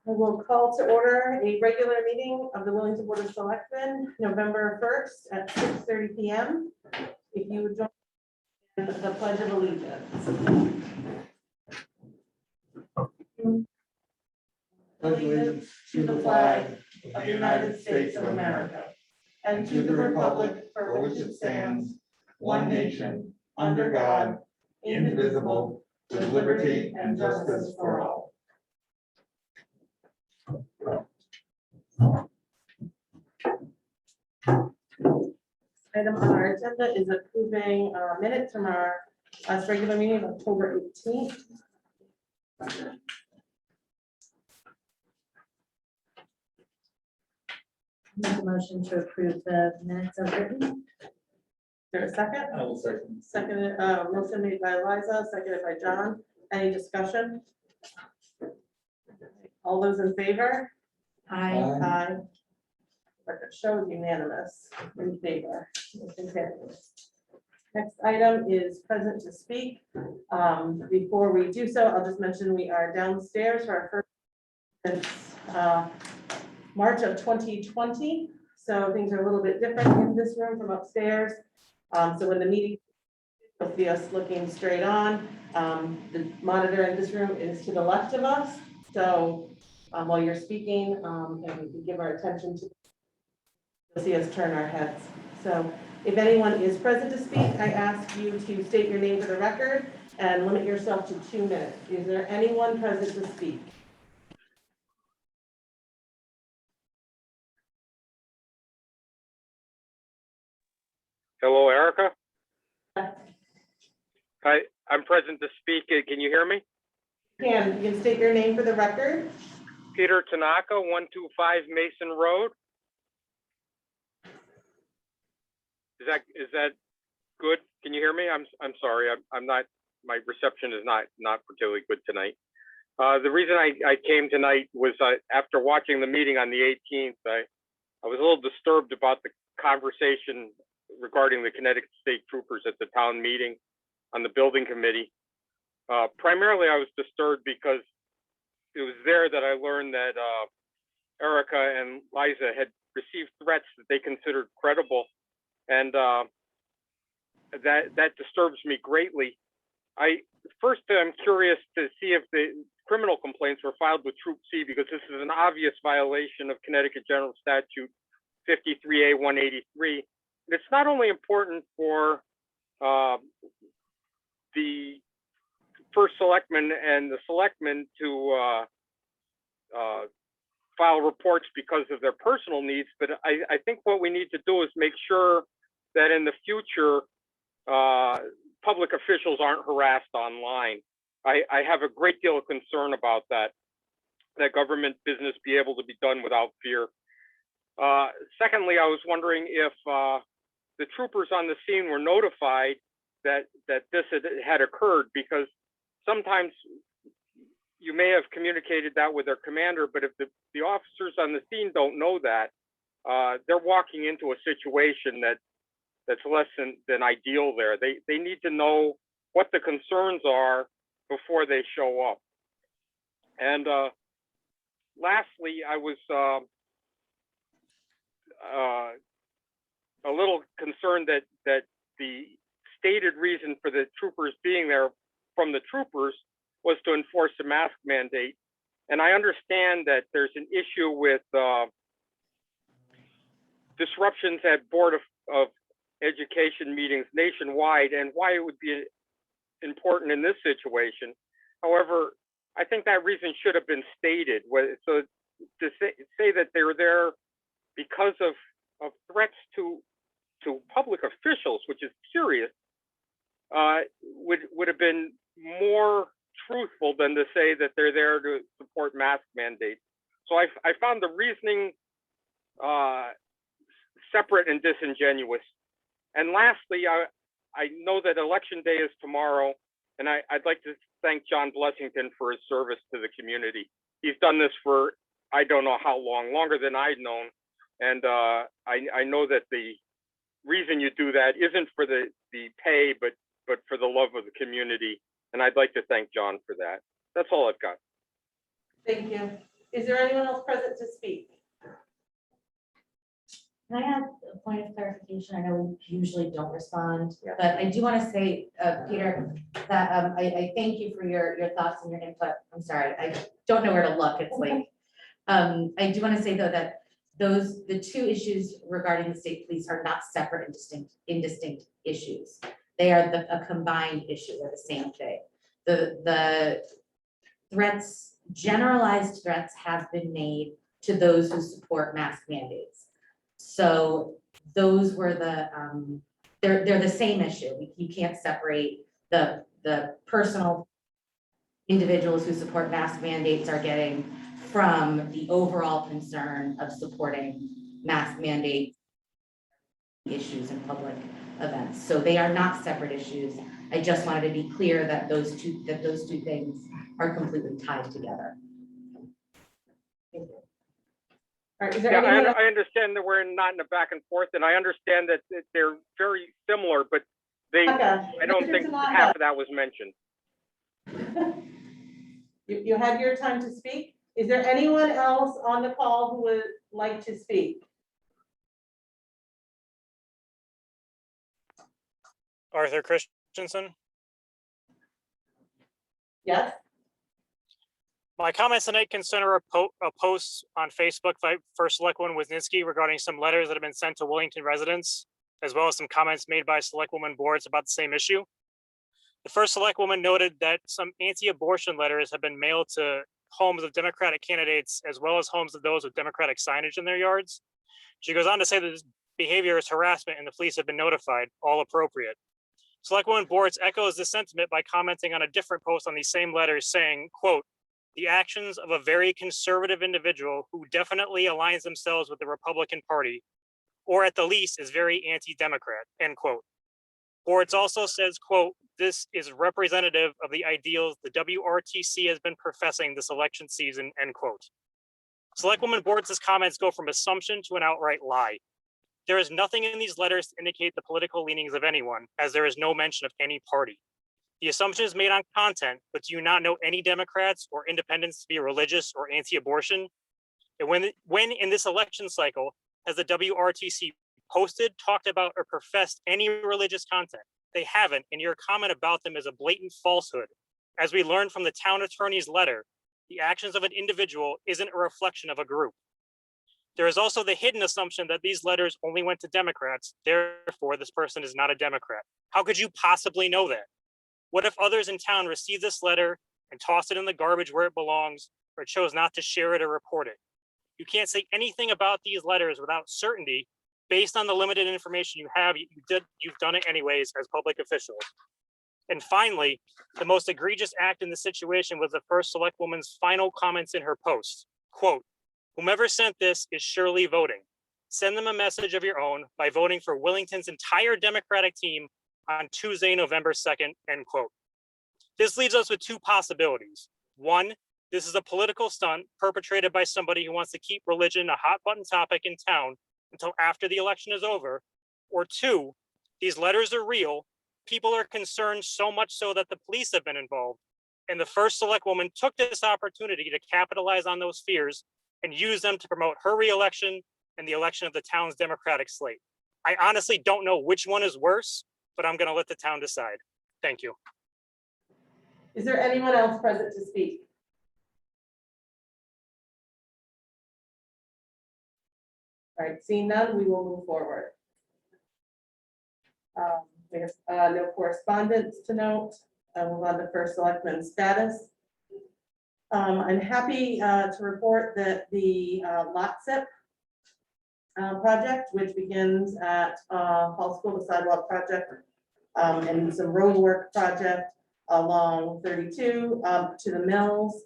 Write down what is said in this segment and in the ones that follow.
I will call to order a regular meeting of the Wellington Board of Selectmen, November 1st at 6:30 p.m. If you would join in the Pledge of Allegiance. Allegiance to the flag of the United States of America and to the republic for which it stands, one nation, under God, indivisible, with liberty and justice for all. Item on our agenda is approving minutes from our last regular meeting of October 18th. Make a motion to approve the minutes as written. Is there a second? I will second. Seconded, motion made by Liza, seconded by John. Any discussion? All those in favor? Aye. Record shows unanimous in favor. Motion carries. Next item is present to speak. Before we do so, I'll just mention we are downstairs for our first since March of 2020. So things are a little bit different in this room from upstairs. So when the meeting, you'll see us looking straight on. The monitor in this room is to the left of us. So while you're speaking, and we can give our attention to, you'll see us turn our heads. So if anyone is present to speak, I ask you to state your name for the record and limit yourself to 2 minutes. Is there anyone present to speak? Hello, Erica. Hi, I'm present to speak. Can you hear me? You can state your name for the record. Peter Tanaka, 125 Mason Road. Is that good? Can you hear me? I'm sorry. I'm not. My reception is not particularly good tonight. The reason I came tonight was after watching the meeting on the 18th. I was a little disturbed about the conversation regarding the Connecticut State Troopers at the town meeting on the building committee. Primarily, I was disturbed because it was there that I learned that Erica and Liza had received threats that they considered credible, and that disturbs me greatly. I'm curious to see if the criminal complaints were filed with Troop C, because this is an obvious violation of Connecticut General Statute 53A 183. It's not only important for the first selectman and the selectmen to file reports because of their personal needs, but I think what we need to do is make sure that in the future, public officials aren't harassed online. I have a great deal of concern about that government business be able to be done without fear. Secondly, I was wondering if the troopers on the scene were notified that this had occurred, because sometimes you may have communicated that with their commander, but if the officers on the scene don't know that, they're walking into a situation that's less than ideal there. They need to know what the concerns are before they show up. And lastly, I was a little concerned that the stated reason for the troopers being there from the troopers was to enforce a mask mandate. And I understand that there's an issue with disruptions at Board of Education meetings nationwide, and why it would be important in this situation. However, I think that reason should have been stated. So to say that they were there because of threats to public officials, which is serious, would have been more truthful than to say that they're there to support mask mandates. So I found the reasoning separate and disingenuous. And lastly, I know that election day is tomorrow, and I'd like to thank John Blessington for his service to the community. He's done this for, I don't know how long, longer than I'd known. And I know that the reason you do that isn't for the pay, but for the love of the community. And I'd like to thank John for that. That's all I've got. Thank you. Is there anyone else present to speak? Can I have a point of clarification? I know we usually don't respond, Yeah. but I do want to say, Peter, that I thank you for your thoughts and your input. I'm sorry, I don't know where to look. It's like, I do want to say though that the two issues regarding the state police are not separate and distinct issues. They are a combined issue. They're the same thing. The threats, generalized threats have been made to those who support mask mandates. So those were they're the same issue. You can't separate the personal individuals who support mask mandates are getting from the overall concern of supporting mask mandate issues in public events. So they are not separate issues. I just wanted to be clear that those two things are completely tied together. Thank you. All right, is there Yeah, anyone else? I understand that we're not in a back and forth, and I understand that they're very similar, but I don't think half of that was mentioned. You had your time to speak. Is there anyone else on the call who would like to speak? Arthur Christensen. Yes? My comments tonight concern a post on Facebook by First Selectwoman Wisniewski regarding some letters that have been sent to Wellington residents, as well as some comments made by Selectwoman boards about the same issue. The First Selectwoman noted that some anti-abortion letters have been mailed to homes of Democratic candidates, as well as homes of those with Democratic signage in their yards. She goes on to say that this behavior is harassment and the police have been notified, all appropriate. Selectwoman Boards echoes this sentiment by commenting on a different post on these same letters saying, quote, "The actions of a very conservative individual who definitely aligns themselves with the Republican Party, or at the least is very anti-Democrat," end quote. Boards also says, quote, "This is representative of the ideals the WRTC has been professing this election season," end quote. Selectwoman Boards' comments go from assumption to an outright lie. There is nothing in these letters to indicate the political leanings of anyone, as there is no mention of any party. The assumption is made on content, but do you not know any Democrats or independents to be religious or anti-abortion? And when in this election cycle has the WRTC posted, talked about, or professed any religious content? They haven't, and your comment about them is a blatant falsehood. As we learned from the town attorney's letter, the actions of an individual isn't a reflection of a group. There is also the hidden assumption that these letters only went to Democrats, therefore this person is not a Democrat. How could you possibly know that? What if others in town received this letter and tossed it in the garbage where it belongs, or chose not to share it or report it? You can't say anything about these letters without certainty. Based on the limited information you have, you've done it anyways as public officials. And finally, the most egregious act in the situation was the First Selectwoman's final comments in her post. Quote, "Whomever sent this is surely voting. Send them a message of your own by voting for Wellington's entire Democratic team on Tuesday, November 2nd, end quote." This leaves us with two possibilities. One, this is a political stunt perpetrated by somebody who wants to keep religion a hot button topic in town until after the election is over. Or two, these letters are real. People are concerned so much so that the police have been involved. And the First Selectwoman took this opportunity to capitalize on those fears and use them to promote her reelection and the election of the town's Democratic slate. I honestly don't know which one is worse, but I'm going to let the town decide. Thank you. Is there anyone else present to speak? All right, seeing none, we will move forward. We have no correspondence to note. We'll move on to First Selectman status. I'm happy to report that the lot SIP project, which begins at Hall School, the sidewalk project, and some road work project along 32 up to the mills,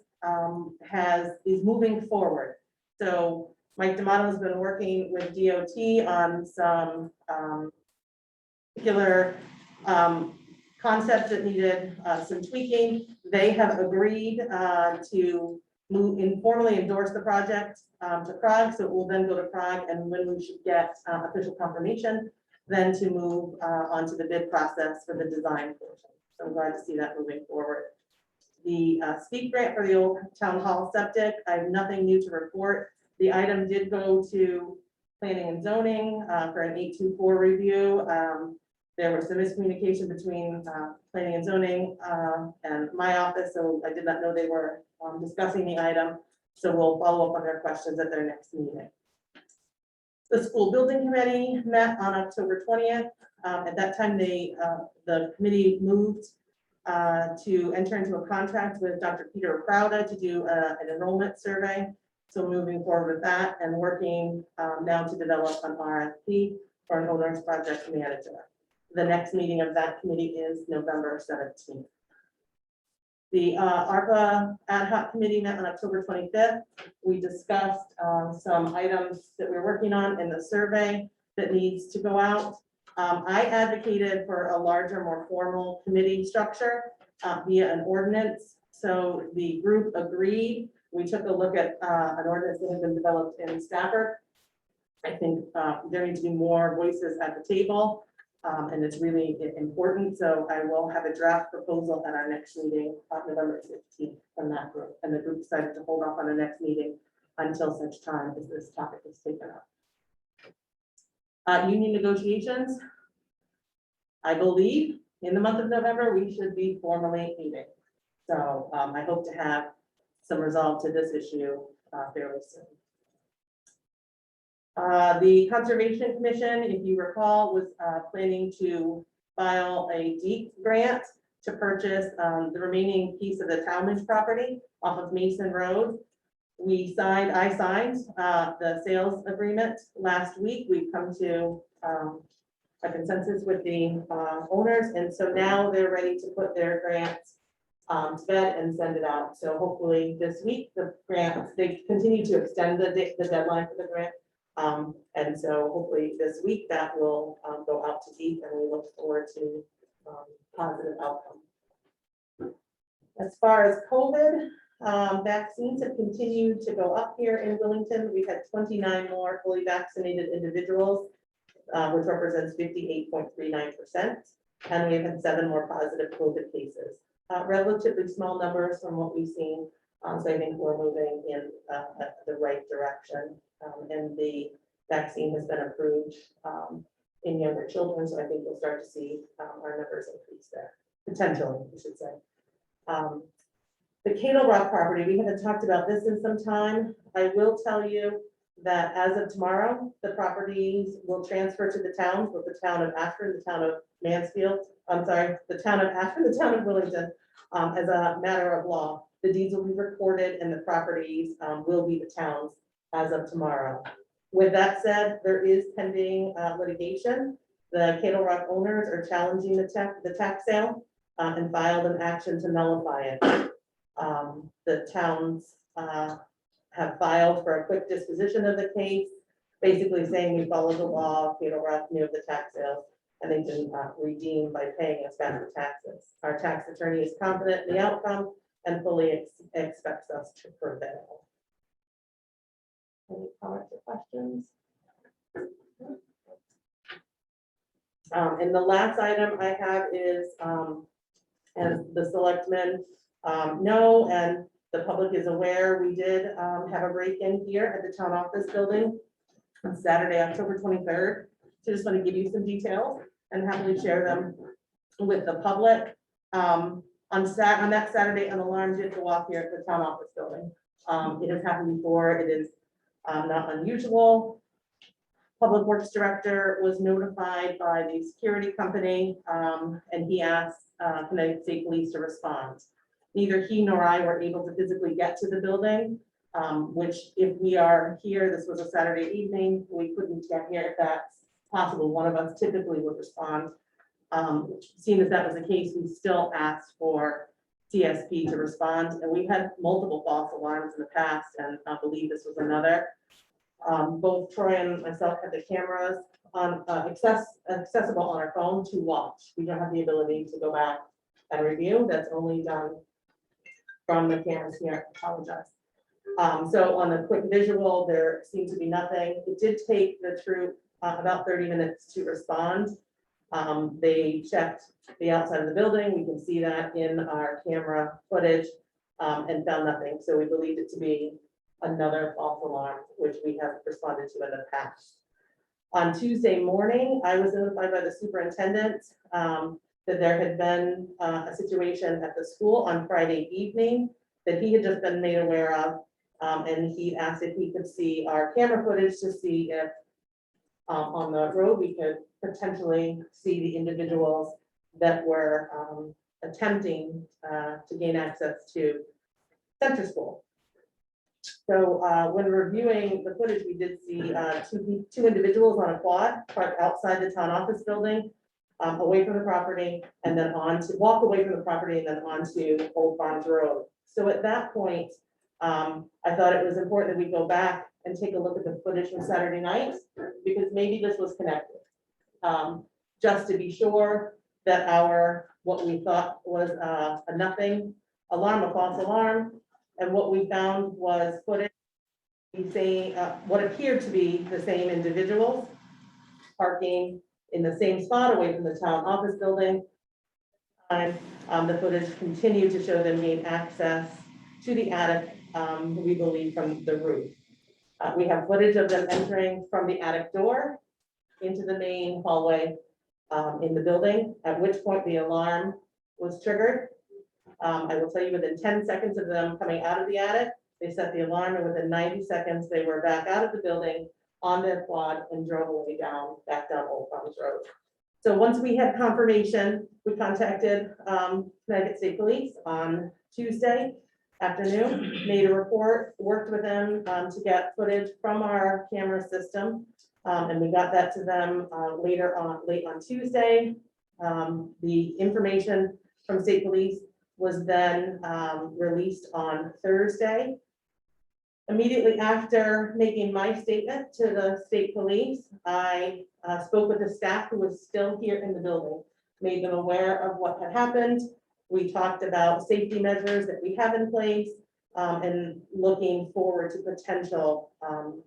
is moving forward. So Mike D'Amato has been working with DOT on some particular concepts that needed some tweaking. They have agreed to informally endorse the project to Prague, so it will then go to Prague, and when we should get official confirmation, then to move onto the bid process for the design portion. So I'm glad to see that moving forward. the speak grant for the old town hall septic. I have nothing new to report. The item did go to planning and zoning for an 824 review. There was some miscommunication between planning and zoning and my office, so I did not know they were discussing the item. So we'll follow up on their questions at their next meeting. The school building committee met on October 20th. At that time, the committee moved to enter into a contract with Dr. Peter Prouda to do an enrollment survey. So moving forward with that and working now to develop an RFP for an owner's project manager. The next meeting of that committee is November 17th. The ARPA ad hoc committee met on October 25th. We discussed some items that we're working on in the survey that needs to go out. I advocated for a larger, more formal committee structure via an ordinance. So the group agreed. We took a look at an ordinance that has been developed in Stafford. I think there needs to be more voices at the table. And it's really important. So I will have a draft proposal at our next meeting on November 15th from that group. And the group decided to hold off on the next meeting until such time as this topic is taken up. Union negotiations. I believe in the month of November, we should be formally meeting. So I hope to have some resolve to this issue fairly soon. The Conservation Commission, if you recall, was planning to file a deep grant to purchase the remaining piece of the Talmadge property off of Mason Road. I signed the sales agreement last week. We've come to a consensus with the owners, and so now they're ready to put their grants to bed and send it out. So hopefully this week, the grant, they continue to extend the deadline for the grant. And so hopefully this week that will go out to deep, and we look forward to positive outcome. As far as COVID, vaccines have continued to go up here in Willington. We've had 29 more fully vaccinated individuals, which represents 58.39%. And we've had 7 more positive COVID cases. Relatively small numbers from what we've seen. So I think we're moving in the right direction. And the vaccine has been approved in younger children. So I think we'll start to see our numbers increase there. Potentially, we should say. The Cadle Rock property, we haven't talked about this in some time. I will tell you that as of tomorrow, the properties will transfer to the towns, with the town of Ashford, the town of Mansfield, I'm sorry, the town of Ashford, the town of Willington, as a matter of law. The deeds will be recorded and the properties will be the towns as of tomorrow. With that said, there is pending litigation. The Cadle Rock owners are challenging the tax sale and filed an action to nullify it. The towns have filed for a quick disposition of the case, basically saying we followed the law, Cadle Rock knew of the tax sales, and they didn't redeem by paying us back the taxes. Our tax attorney is confident in the outcome and fully expects us to prevail. Any comments or questions? And the last item I have is, as the selectmen know, and the public is aware, we did have a break-in here at the town office building on Saturday, October 23rd. So just want to give you some details and happily share them with the public. On that Saturday, an alarm did go off here at the town office building. It has happened before. It is not unusual. Public Works Director was notified by the security company, and he asked Connecticut State Police to respond. Neither he nor I were able to physically get to the building, which if we are here, this was a Saturday evening, we couldn't get here. If that's possible, one of us typically would respond. Seeing as that was the case, we still asked for CSP to respond, and we've had multiple false alarms in the past, and I believe this was another. Both Troy and myself had the cameras on accessible on our phone to watch. We don't have the ability to go back and review. That's only done from the cameras here. I apologize. So on the quick visual, there seemed to be nothing. It did take the troop about 30 minutes to respond. They checked the outside of the building. We can see that in our camera footage, and found nothing. So we believed it to be another false alarm, which we have responded to in the past. On Tuesday morning, I was notified by the superintendent that there had been a situation at the school on Friday evening that he had just been made aware of. And he asked if he could see our camera footage to see if on the road we could potentially see the individuals that were attempting to gain access to Center School. So when reviewing the footage, we did see two individuals on a quad parked outside the town office building, away from the property, and then walk away from the property and then onto Old Farms Road. So at that point, I thought it was important that we go back and take a look at the footage from Saturday night, because maybe this was connected. Just to be sure that what we thought was a nothing alarm, a false alarm, and what we found was footage saying what appeared to be the same individuals parking in the same spot away from the town office building. The footage continued to show them gain access to the attic, we believe from the roof. We have footage of them entering from the attic door into the main hallway in the building, at which point the alarm was triggered. I will tell you, within 10 seconds of them coming out of the attic, they set the alarm, and within 90 seconds, they were back out of the building on their quad and drove away back down Old Farms Road. So once we had confirmation, we contacted Connecticut State Police on Tuesday afternoon, made a report, worked with them to get footage from our camera system, and we got that to them late on Tuesday. The information from State Police was then released on Thursday. Immediately after making my statement to the state police, I spoke with the staff who was still here in the building, made them aware of what had happened. We talked about safety measures that we have in place and looking forward to potential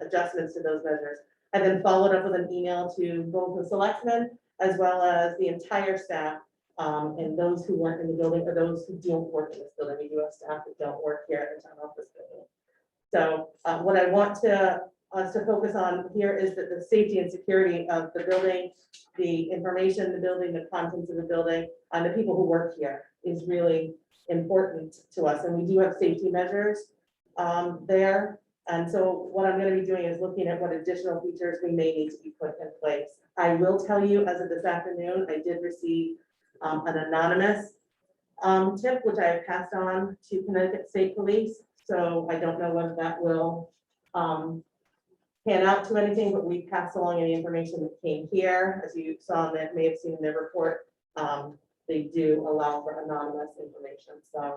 adjustments to those measures. I then followed up with an email to both the selectmen as well as the entire staff and those who weren't in the building or those who don't work in this building. We do have staff that don't work here at the town office building. So what I want us to focus on here is that the safety and security of the building, the information in the building, the contents of the building, and the people who work here is really important to us. And we do have safety measures there. And so what I'm going to be doing is looking at what additional features we may need to be put in place. I will tell you, as of this afternoon, I did receive an anonymous tip, which I have passed on to Connecticut State Police. So I don't know whether that will pan out to anything, but we passed along any information that came here. As you saw, that may have seen in their report, they do allow for anonymous information. So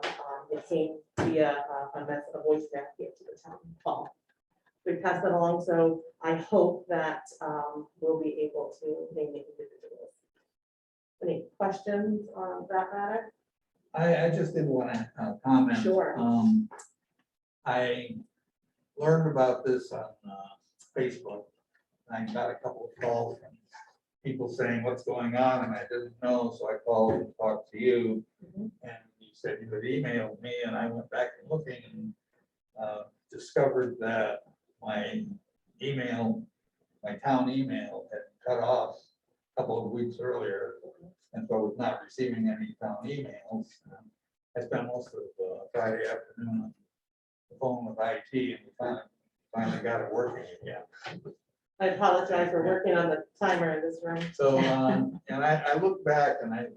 it came via a voicemail here to the town hall. We passed that along, so I hope that we'll be able to name the individuals. Any questions on that matter? I just did want to comment. Sure. I learned about this on Facebook. I got a couple of calls from people saying what's going on, and I didn't know, so I called and talked to you. Mhm. And you said you had emailed me, and I went back and looking and discovered that my email, my town email had cut off a couple of weeks earlier, and so I was not receiving any town emails. I spent most of Friday afternoon on the phone with IT, and we finally got it working again. I apologize for working on the timer in this room. So, and I looked back and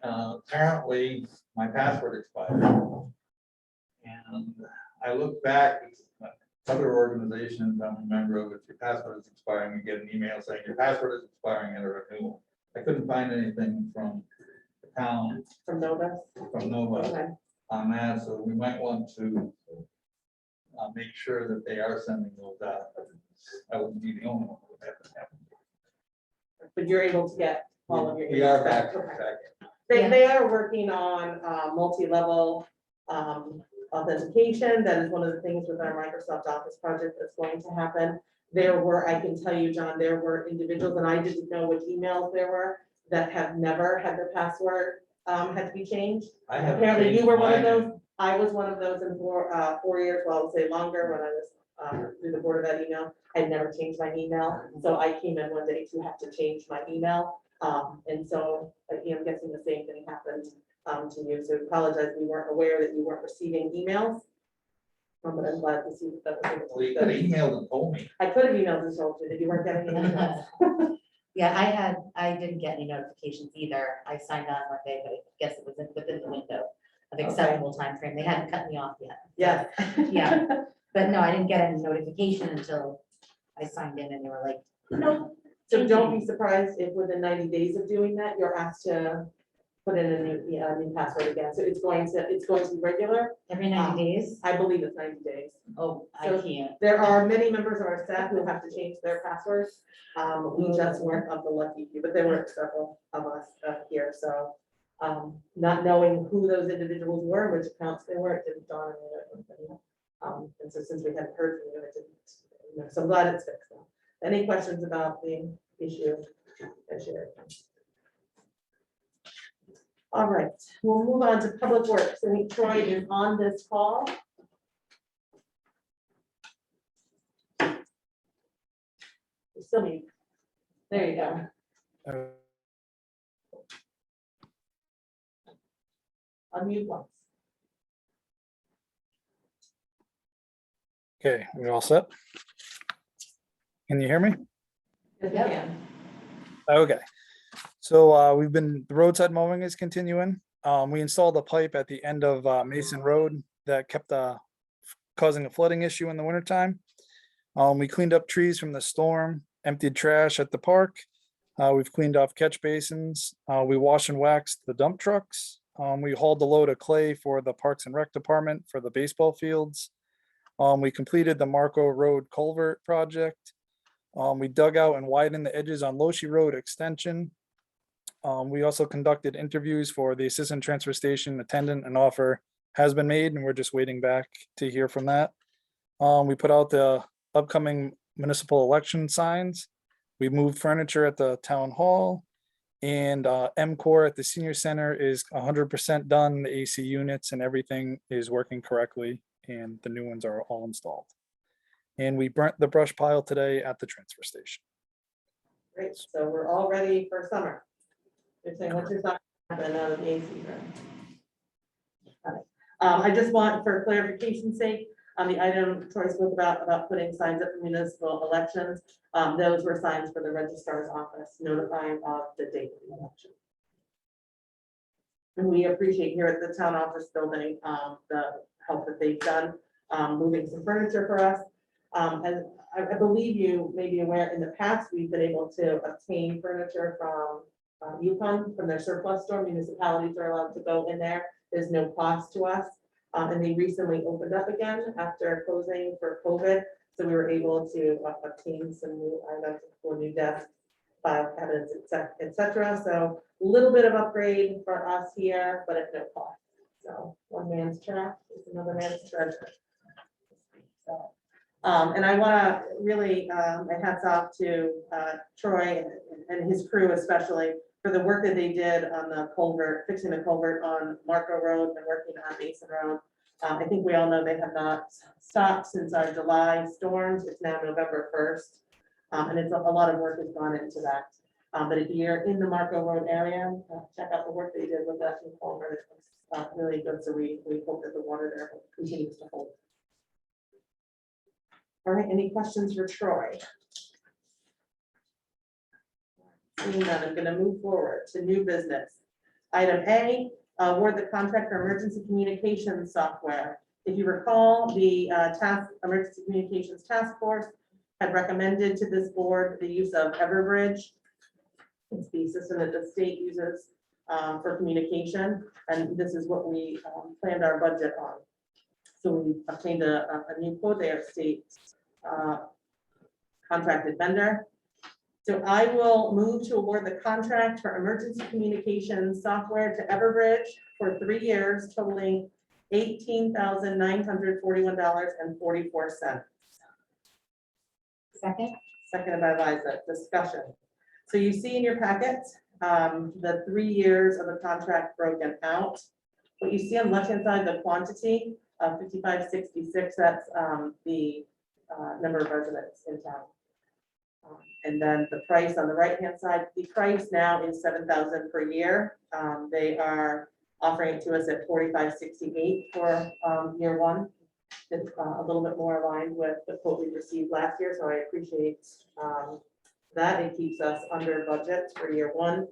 apparently my password expired. And I looked back at other organizations I'm a member of, if your password is expiring, you get an email saying your password is expiring, enter a new one. I couldn't find anything from the town, From Nova. Okay. on that, so we might want to make sure that they are sending those out. I wouldn't be the only one who would have to happen. But you're able to get all of your. We are back. Okay. They are working on multi-level authentication. That is one of the things with our Microsoft Office project that's going to happen. There were, I can tell you, John, there were individuals, and I didn't know which emails there were, that have never had their password had to be changed. I haven't Apparently you changed were one of mine those. in- I was one of those in 4 years, well, I would say longer, when I was through the board of that email. I never changed my email, so I came in one day to have to change my email. And so, I'm guessing the same thing happened to you, so apologize, we weren't aware that you weren't receiving emails. But I'm glad to see that was able Well, you could have emailed and told me. I could have emailed and told you that you weren't getting any emails. Yeah, I didn't get any notifications either. I signed on one day, but I guess it was within the window of acceptable time frame. They hadn't cut me off yet. Yes. Yeah, but no, I didn't get any notification until I signed in and they were like, no. So don't be surprised if within 90 days of doing that, you're asked to put in a new password again. So it's going to be regular. Every 90 days? I believe it's 90 days. Oh, I So can't. There are many members of our staff who have to change their passwords. We just weren't of the lucky few, but there were several of us here, so. Not knowing who those individuals were, which accounts they were, it didn't dawn on me. And so since we hadn't heard from you, it didn't, so I'm glad it's fixed now. Any questions about the issue? All right, we'll move on to Public Works. I think Troy is on this call. Still need. There you go. Unmute once. Okay, we all set? Can you hear me? If you can. Okay, so the roadside mowing is continuing. We installed a pipe at the end of Mason Road that kept causing a flooding issue in the wintertime. We cleaned up trees from the storm, emptied trash at the park. We've cleaned off catch basins. We washed and waxed the dump trucks. We hauled the load of clay for the Parks and Rec Department for the baseball fields. We completed the Marco Road culvert project. We dug out and widened the edges on Loshi Road extension. We also conducted interviews for the assistant transfer station attendant. An offer has been made and we're just waiting back to hear from that. We put out the upcoming municipal election signs. We moved furniture at the town hall. And MCOR at the senior center is 100% done. The AC units and everything is working correctly and the new ones are all installed. And we burnt the brush pile today at the transfer station. Great, so we're all ready for summer. You're saying what's your summer happening out of the AC room? Got it. I just want, for clarification's sake, on the item Troy spoke about putting signs up for municipal elections, those were signs for the registrar's office notifying of the date of the election. And we appreciate here at the town office building, the help that they've done, moving some furniture for us. And I believe you may be aware, in the past, we've been able to obtain furniture from Yukon, from their surplus store. Municipalities are allowed to go in there. There's no cost to us. And they recently opened up again after closing for COVID. So we were able to obtain some new items for new desks, file cabinets, et cetera. So a little bit of upgrade for us here, but at no cost. So one man's trash is another man's treasure. So, and I want to really, my hats off to Troy and his crew especially for the work that they did on the culvert, fixing the culvert on Marco Road and working on Mason Road. I think we all know they have not stopped since our July storms. It's now November 1st. And it's a lot of work has gone into that. But if you're in the Marco Road area, check out the work they did with that new culvert. It's really good. So we hope that the water there continues to hold. All right, any questions for Troy? Seeing none, I'm gonna move forward to new business. Item A, award the contract for emergency communications software. If you recall, the emergency communications task force had recommended to this board the use of Everbridge. It's the system that the state uses for communication, and this is what we planned our budget on. So we obtained a new quote. They are state contracted vendor. So I will move to award the contract for emergency communications software to Everbridge for 3 years, totaling $18,941.44. Second? Seconded by Liza. Discussion. So you see in your packet, the 3 years of the contract broken out. What you see on the left-hand side, the quantity of 5566, that's the number of residents in town. And then the price on the right-hand side, the price now is $7,000 per year. They are offering it to us at $45.68 for year one. It's a little bit more aligned with the quote we received last year, so I appreciate that. It keeps us under budget for year one.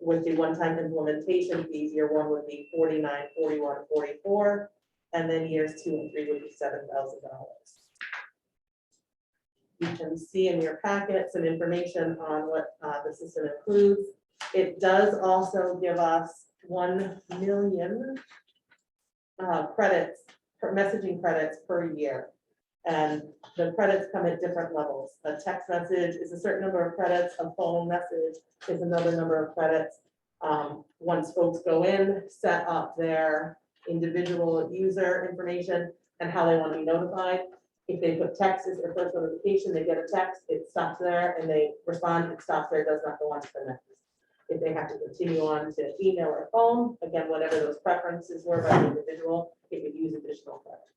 With the one-time implementation fees, year one would be $49, $41, $44, and then years 2 and 3 would be $7,000. You can see in your packet some information on what the system includes. It does also give us 1 million credits, messaging credits per year. And the credits come at different levels. A text message is a certain number of credits, a phone message is another number of credits. Once folks go in, set up their individual user information and how they want to be notified. If they put text as their first notification, they get a text, it stops there, and they respond, it stops there, it does not go on to the next. If they have to continue on to email or phone, again, whatever those preferences were by the individual, it would use additional credits.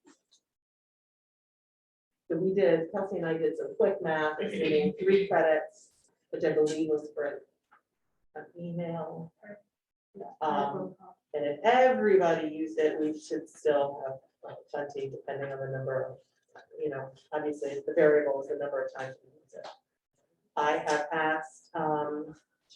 So we did, Kelsey and I did some quick math, assuming 3 credits, which I believe was for an email. And if everybody used it, we should still have plenty, depending on the number of, obviously the variable is the number of times we use it. I have asked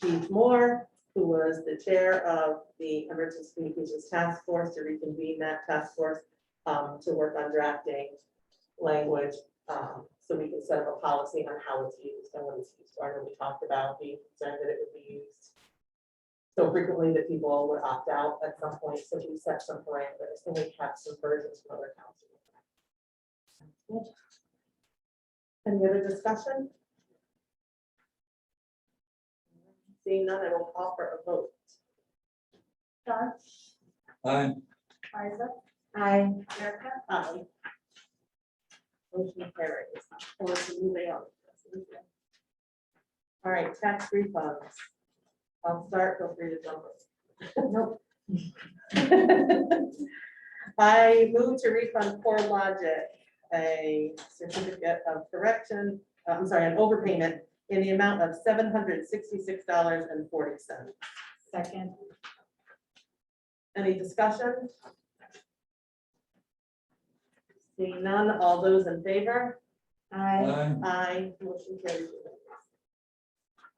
Chief Moore, who was the chair of the Emergency Communications Task Force, to reconvene that task force to work on drafting language so we can set up a policy on how it's used and what it's used for. I know we talked about being concerned that it would be used so frequently that people would opt out at some point, so we set some parameters and we have some versions from other councils. Any other discussion? Seeing none, I will call for a vote. John? Aye. Liza? Aye. Erica? Aye. Motion carries. Or to move on. All right, tax refunds. I'll start, feel free to jump in. Nope. I move to refund Core Logic a certificate of correction, an overpayment in the amount of $766.40. Second? Any discussion? Seeing none, all those in favor? Aye. Aye, motion carries.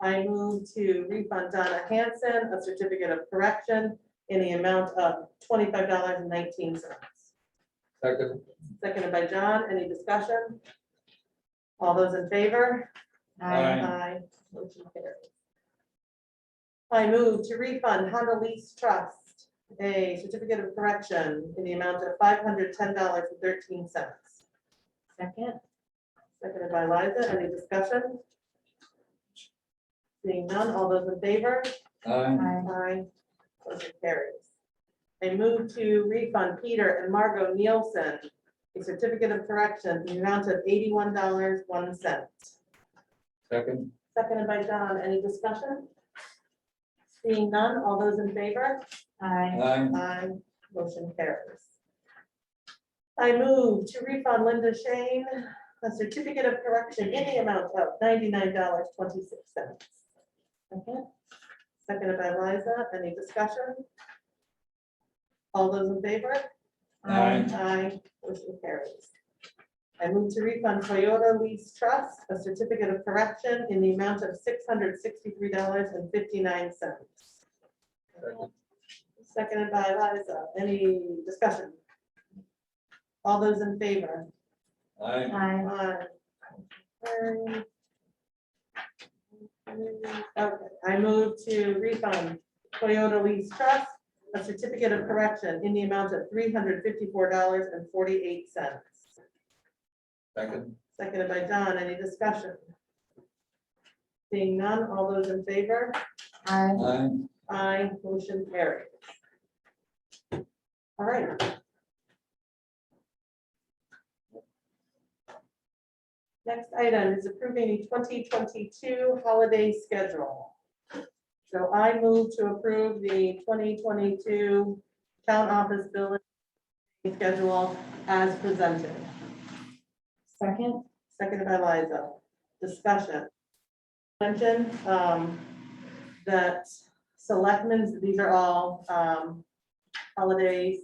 I move to refund Donna Hanson a certificate of correction in the amount of $25.19. Second. Seconded by John. Any discussion? All those in favor? Aye. Motion carries. I move to refund Honda Lease Trust a certificate of correction in the amount of $510.13. Second? Seconded by Liza. Any discussion? Seeing none, all those in favor? Aye. Aye. Motion carries. I move to refund Peter and Margot Nielsen a certificate of correction in the amount of $81.01. Second. Seconded by John. Any discussion? Seeing none, all those in favor? Aye. Aye. Aye. Motion carries. I move to refund Linda Shane a certificate of correction in the amount of $99.26. Second. Seconded by Liza. Any discussion? All those in favor? Aye. Aye. Motion carries. I move to refund Toyota Lease Trust a certificate of correction in the amount of $663.59. Second. Seconded by Liza. Any discussion? All those in favor? Aye. Aye. Aye. Okay, I move to refund Toyota Lease Trust a certificate of correction in the amount of $354.48. Second. Seconded by John. Any discussion? Seeing none, all those in favor? Aye. Aye. Aye, motion carries. All right. Next item is approving the 2022 holiday schedule. So I move to approve the 2022 town office building schedule as presented. Second. Seconded by Liza. Discussion. Mention that selectmen's, these are all holidays,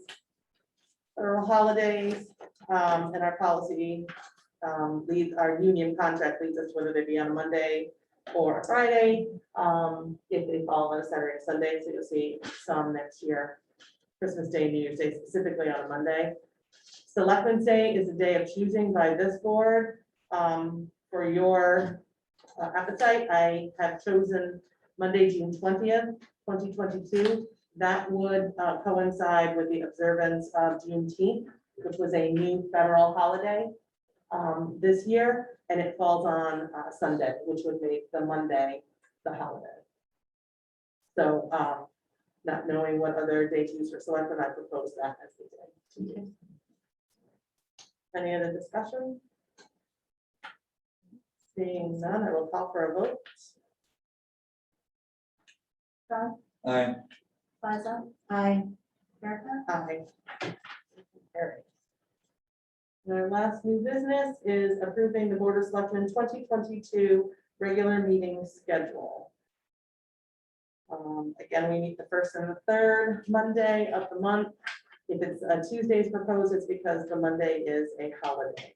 federal holidays, and our policy leads, our union contract leads us whether they be on a Monday or a Friday, if they fall on a Saturday or Sunday, so you'll see some next year. Christmas Day, New Year's Day, specifically on a Monday. Selectmen's Day is a day of choosing by this board. For your appetite, I have chosen Monday, June 20th, 2022. That would coincide with the observance of Juneteenth, which was a new federal holiday this year, and it falls on Sunday, which would make the Monday the holiday. So not knowing what other day to use for selectmen, I propose that as the day to use. Any other discussion? Seeing none, I will call for a vote. John? Aye. Liza? Aye. Erica? Aye. Carried. Our last new business is approving the Board of Selectmen 2022 regular meeting schedule. Again, we meet the first and the third Monday of the month. If it's Tuesdays proposed, it's because the Monday is a holiday.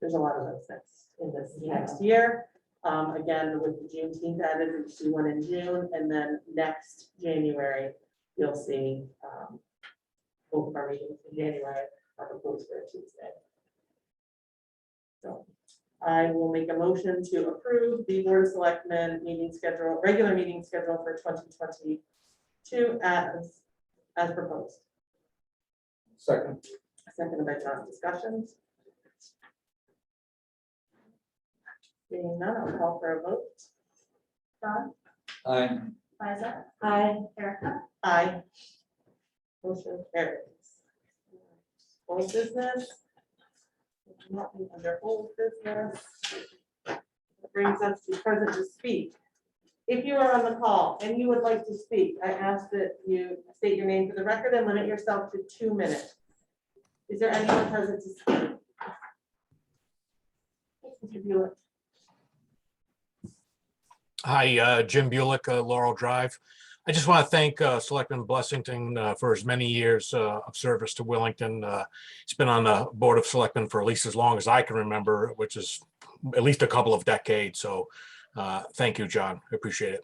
There's a lot of those things in this next year. Again, with the Juneteenth added, we see one in June, and then next January, you'll see both of our meetings in January are proposed for a Tuesday. So I will make a motion to approve the Board of Selectmen meeting schedule, regular meeting schedule for 2022 as proposed. Second. Seconded by John. Discussions. Seeing none, I'll call for a vote. John? Aye. Liza? Aye. Erica? Aye. Motion carries. Old business. Nothing under old business. That brings us to present to speak. If you are on the call and you would like to speak, I ask that you state your name for the record and limit yourself to 2 minutes. Is there anyone present to speak? Mr. Buick. Hi, Jim Bulick, Laurel Drive. I just want to thank Selectman Blessington for his many years of service to Wellington. He's been on the Board of Selectmen for at least as long as I can remember, which is at least a couple of decades. So thank you, John. I appreciate it.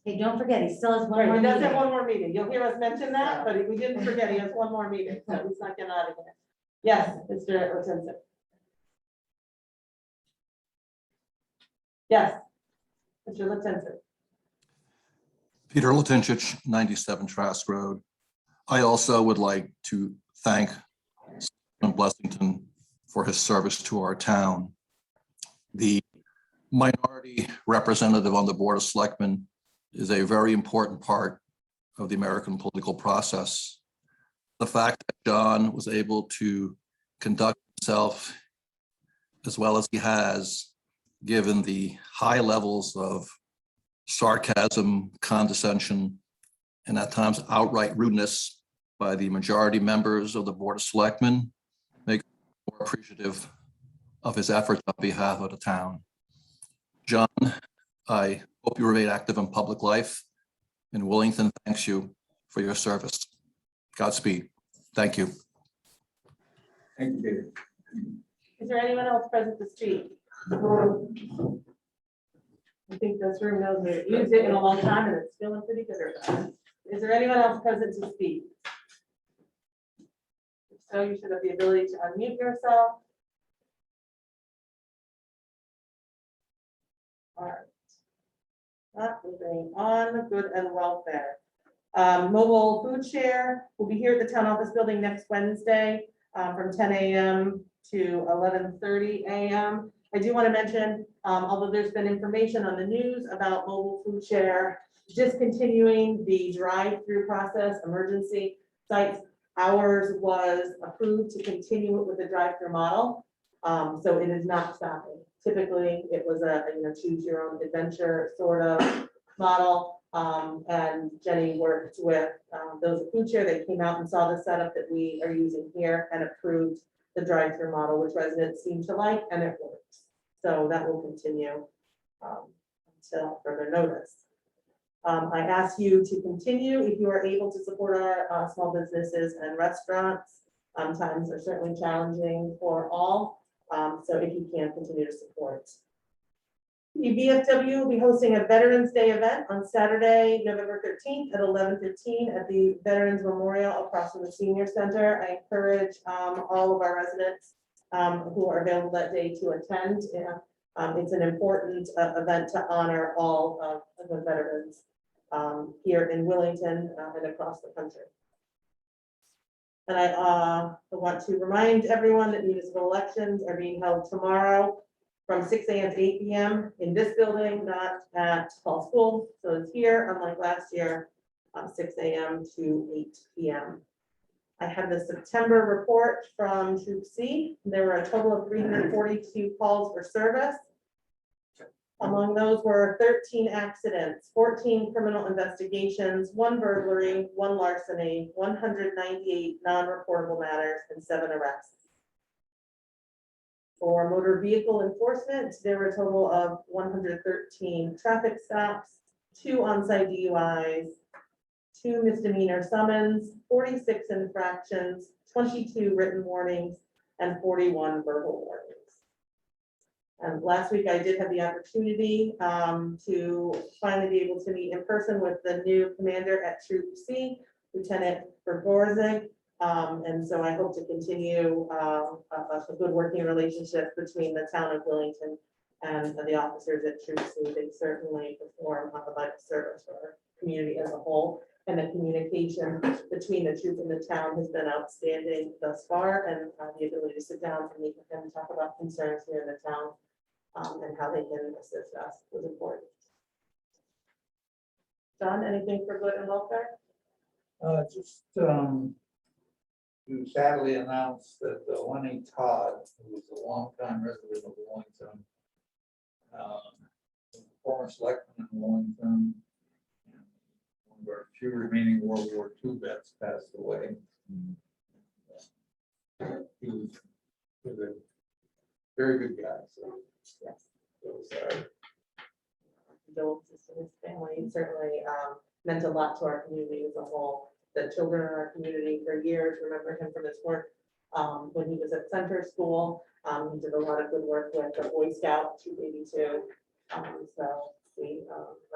Hey, don't forget, he still has one Right, more he does have meeting. one more meeting. You'll hear us mention that, but we didn't forget, he has one more meeting, so he's not getting out of here. Yes, Mr. Littleton. Yes. Mr. Littleton. Peter Latinchich, 97 Trask Road. I also would like to thank Selectman Blessington for his service to our town. The minority representative on the Board of Selectmen is a very important part of the American political process. The fact that John was able to conduct himself as well as he has, given the high levels of sarcasm, condescension, and at times outright rudeness by the majority members of the Board of Selectmen, makes me more appreciative of his efforts on behalf of the town. John, I hope you remain active in public life, and Wellington thanks you for your service. Godspeed. Thank you. Thank you, Peter. Is there anyone else present to speak? I think this room knows we haven't used it in a long time and it's feeling pretty good. Is there anyone else present to speak? If so, you should have the ability to unmute yourself. All right. That moving on, good and welfare. Mobile food share will be here at the town office building next Wednesday from 10 a.m. to 11:30 a.m. I do want to mention, although there's been information on the news about mobile food share discontinuing the drive-through process, emergency sites, Ours was approved to continue it with the drive-through model. So it is not stopping. Typically, it was a, choose your own adventure sort of model. And Jenny worked with those at Food Share. They came out and saw the setup that we are using here and approved the drive-through model, which residents seem to like, and it works. So that will continue until further notice. I ask you to continue if you are able to support our small businesses and restaurants. Times are certainly challenging for all, so if you can, continue to support. The VFW will be hosting a Veterans Day event on Saturday, November 13th at 11:15 at the Veterans Memorial across from the Senior Center. I encourage all of our residents who are available that day to attend. It's an important event to honor all of the veterans here in Wellington and across the country. And I want to remind everyone that municipal elections are being held tomorrow from 6 a.m. to 8 p.m. in this building, not at Hall School. So it's here, unlike last year, 6 a.m. to 8 p.m. I have the September report from Troop C. There were a total of 342 calls for service. Among those were 13 accidents, 14 criminal investigations, 1 burglary, 1 larceny, 198 non-reportable matters, and 7 arrests. For motor vehicle enforcement, there were a total of 113 traffic stops, 2 on-site DUIs, 2 misdemeanor summons, 46 infractions, 22 written warnings, and 41 verbal warnings. And last week I did have the opportunity to finally be able to meet in person with the new commander at Troop C, Lieutenant Bergorzig. And so I hope to continue a good working relationship between the town of Wellington and the officers at Troop C. They certainly perform a vital service for our community as a whole. And the communication between the troop and the town has been outstanding thus far. And the ability to sit down and meet with them and talk about concerns here in the town and how they can assist us was important. John, anything for good and welfare? Just to sadly announce that Lenny Todd, who was a longtime resident of Wellington, former selectman in Wellington, and one of our few remaining World War II vets, passed away. He was a very good guy. So Yes. so sorry. Condolences to his family. He certainly meant a lot to our community as a whole. The children in our community for years remember him from his work when he was at Center School. He did a lot of good work with the Boy Scout 282. So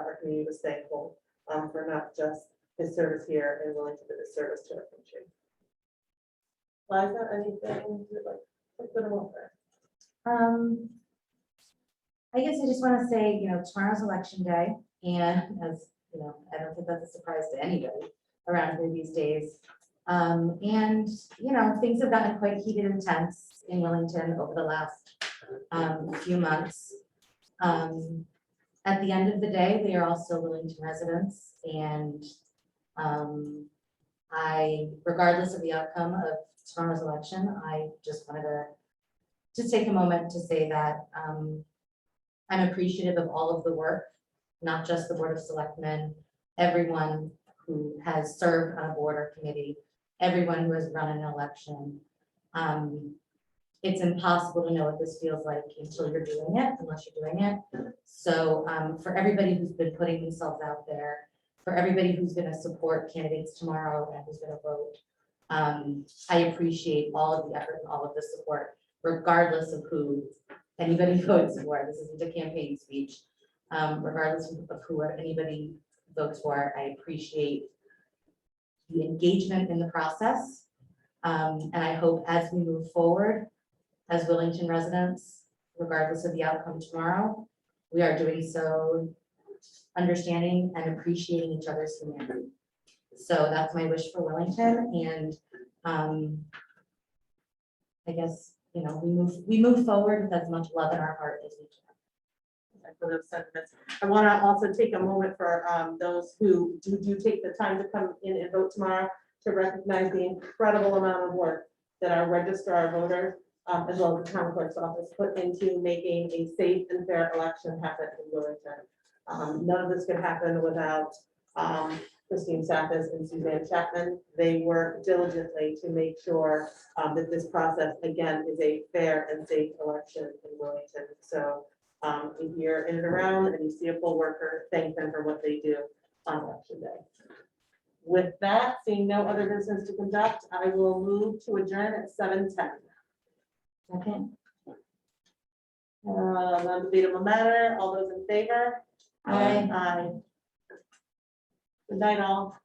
our community was thankful for not just his service here in Wellington, but his service to our country. Liza, anything you'd like to put on there? I guess I just want to say, tomorrow's election day, and as you know, I don't think that's a surprise to anybody around here these days. And things have gotten quite heated and tense in Wellington over the last few months. At the end of the day, we are all still Wellington residents, and regardless of the outcome of tomorrow's election, I just wanted to just take a moment to say that I'm appreciative of all of the work, not just the Board of Selectmen, everyone who has served on a board or committee, everyone who has run an election. It's impossible to know what this feels like until you're doing it, unless you're doing it. So for everybody who's been putting themselves out there, for everybody who's going to support candidates tomorrow and who's going to vote, I appreciate all of the effort and all of the support, regardless of who anybody votes for. This isn't a campaign speech. Regardless of who anybody votes for, I appreciate the engagement in the process. And I hope as we move forward, as Wellington residents, regardless of the outcome tomorrow, we are doing so understanding and appreciating each other's humanity. So that's my wish for Wellington. And I guess, we move forward with as much love in our heart as we can. For those sentiments. I want to also take a moment for those who do take the time to come in and vote tomorrow, to recognize the incredible amount of work that our registrar of voters, as well as the town clerk's office, put into making a safe and fair election happen in Wellington. None of this could happen without Christine Sappis and Suzanne Chapman. They work diligently to make sure that this process, again, is a fair and safe election in Wellington. So if you're in and around and you see a poll worker, thank them for what they do on election day. With that, seeing no other business to conduct, I will move to adjourn at 7:10. Okay. Non-debatable matter, all those in favor? Aye. Aye. Good night, all.